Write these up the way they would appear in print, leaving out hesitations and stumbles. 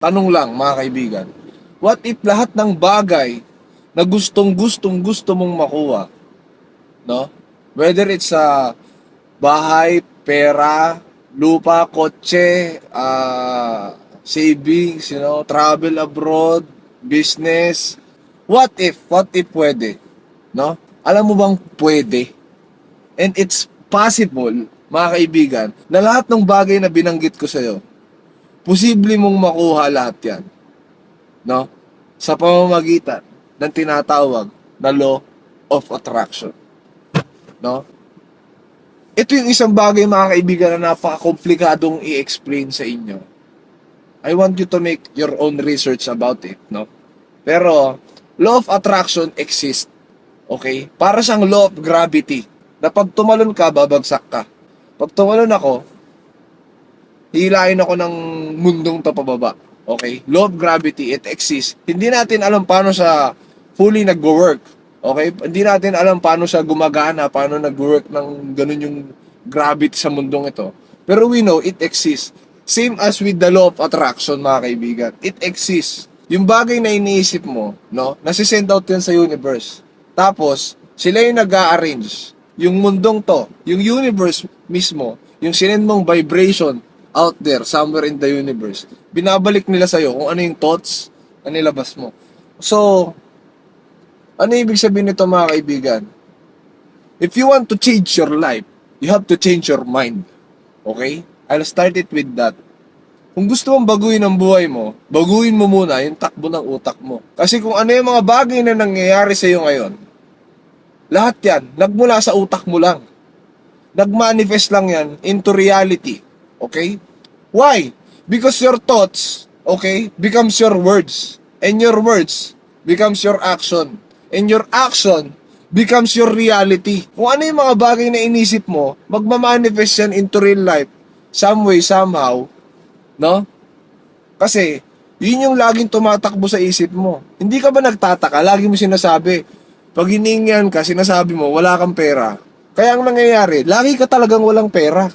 Tanong lang mga kaibigan, what if lahat ng bagay na gusto mong makuha, no? Whether it's sa bahay, pera, lupa, kotse, savings, travel abroad, business. What if pwede, no? Alam mo bang pwede? And it's possible, mga kaibigan, na lahat ng bagay na binanggit ko sa'yo, posible mong makuha lahat yan, no? Sa pamamagitan ng tinatawag na law of attraction, no? Ito yung isang bagay, mga kaibigan, na napaka-komplikadong i-explain sa inyo. I want you to make your own research about it, no? Pero, law of attraction exists, okay? Para siyang law of gravity, na pag tumalon ka, babagsak ka. Pag tumalon ako, hilahin ako ng mundong to pababa, okay? Law of gravity, it exists. Hindi natin alam paano siya fully nag-work, okay? Hindi natin alam paano siya gumagana, paano nag-work ng ganun yung gravity sa mundong ito. Pero we know it exists. Same as with the law of attraction, mga kaibigan. It exists. Yung bagay na iniisip mo, no? Nasisend out yan sa universe. Tapos, sila yung nag-a-arrange. Yung mundong to, yung universe mismo, yung sinend mong vibration out there, somewhere in the universe, binabalik nila sa'yo kung ano yung thoughts na nilabas mo. So, ano ibig sabihin nito, mga kaibigan? If you want to change your life, you have to change your mind. Okay? I'll start it with that. Kung gusto mong baguhin ang buhay mo, baguhin mo muna yung takbo ng utak mo. Kasi kung ano yung mga bagay na nangyayari sa iyo ngayon, lahat yan, nagmula sa utak mo lang. Nagmanifest lang yan into reality. Okay? Why? Because your thoughts, okay, becomes your words. And your words becomes your action. And your action becomes your reality. Kung ano yung mga bagay na inisip mo, magmamanifest yan into real life. Some way, somehow, no? Kasi, yun yung laging tumatakbo sa isip mo. Hindi ka ba nagtataka? Lagi mo sinasabi, pag hiningihan ka, sinasabi mo, wala kang pera. Kaya ang nangyayari, lagi ka talagang walang pera.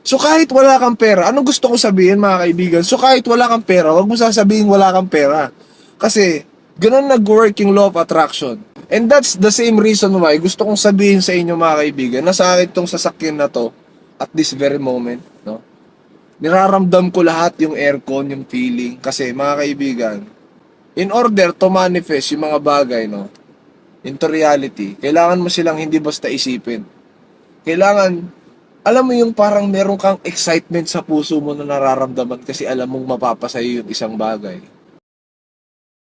So kahit wala kang pera, anong gusto ko sabihin, mga kaibigan? So kahit wala kang pera, wag mo sasabihin wala kang pera. Kasi, ganun nag-work yung law of attraction. And that's the same reason why gusto kong sabihin sa inyo, mga kaibigan, na sa akin tong sasakyan na to, at this very moment, no? Niraramdam ko lahat yung aircon, yung feeling. Kasi, mga kaibigan, in order to manifest yung mga bagay, no, into reality, kailangan mo silang hindi basta isipin. Kailangan, alam mo yung parang meron kang excitement sa puso mo na nararamdaman kasi alam mong mapapasayo yung isang bagay.